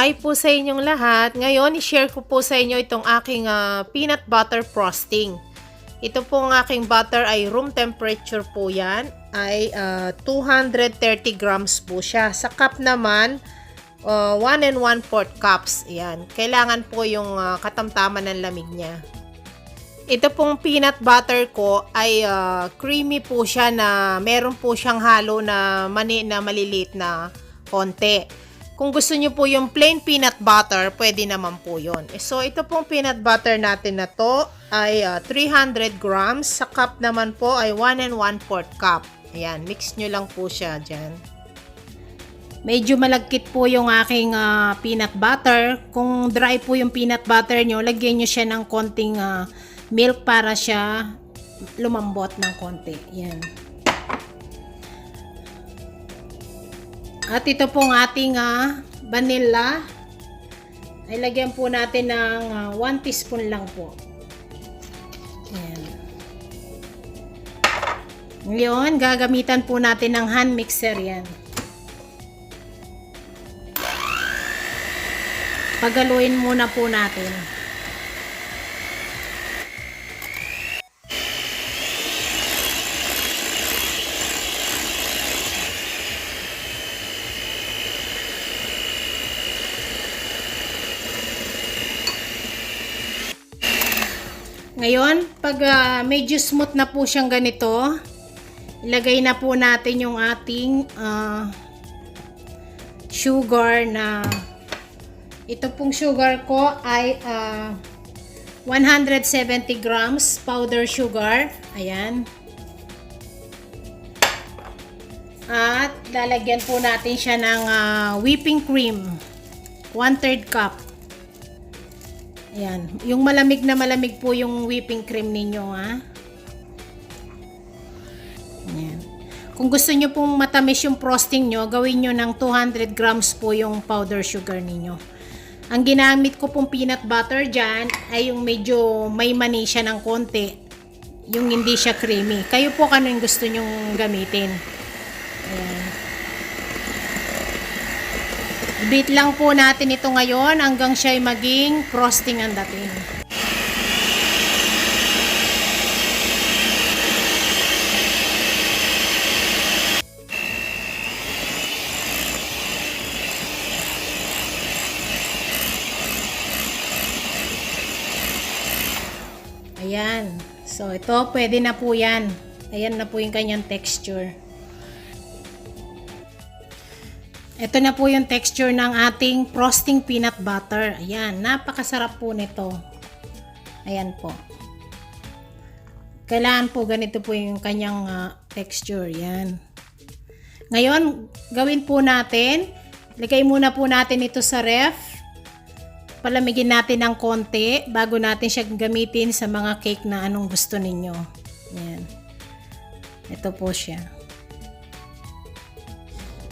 Hi po sa inyong lahat. Ngayon, i-share ko po sa inyo itong aking peanut butter frosting. Ito pong aking butter ay room temperature po yan. Ay 230 grams po siya. Sa cup naman, 1 1/4 cups. Yan. Kailangan po yung katamtaman ng lamig niya. Ito pong peanut butter ko ay creamy po siya na meron po siyang halo na mani na maliliit na konti. Kung gusto nyo po yung plain peanut butter, pwede naman po yun. So, ito pong peanut butter natin na to ay 300 grams. Sa cup naman po ay 1 1/4 cup. Ayan, mix nyo lang po siya dyan. Medyo malagkit po yung aking peanut butter. Kung dry po yung peanut butter nyo, lagyan nyo siya ng konting milk para siya lumambot ng konti. Ayan. At ito pong ating vanilla ay lagyan po natin ng 1 teaspoon lang po. Ayan. Ngayon, gagamitan po natin ng hand mixer yan. Pagaluin muna po natin. Ngayon, pag medyo smooth na po siyang ganito, ilagay na po natin yung ating sugar na ito pong sugar ko ay 170 grams powder sugar. Ayan. At lalagyan po natin siya ng whipping cream. 1/3 cup. Ayan. Yung malamig na malamig po yung whipping cream ninyo, ha. Ayan. Kung gusto nyo pong matamis yung frosting nyo, gawin nyo ng 200 grams po yung powder sugar ninyo. Ang ginamit ko pong peanut butter dyan ay yung medyo may mani siya ng konti. Yung hindi siya creamy. Kayo po kano yung gusto nyong gamitin. Ayan. Beat lang po natin ito ngayon hanggang siya ay maging frosting ang dating. Ayan. So, ito, pwede na po yan. Ayan na po yung kanyang texture. Ito na po yung texture ng ating frosting peanut butter. Ayan, napakasarap po nito. Ayan po. Kailangan po ganito po yung kanyang texture. Ayan. Ngayon, gawin po natin. Lagay muna po natin ito sa ref. Palamigin natin ng konti bago natin siya gamitin sa mga cake na anong gusto ninyo. Ayan. Ito po siya.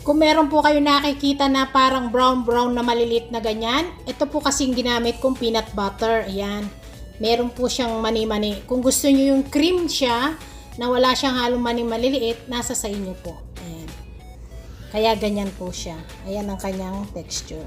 Kung meron po kayo nakikita na parang brown na maliliit na ganyan, ito po kasing ginamit kong peanut butter. Ayan. Meron po siyang mani-mani. Kung gusto nyo yung cream siya, na wala siyang halong mani maliliit, nasa sa inyo po. Ayan. Kaya ganyan po siya. Ayan ang kanyang texture.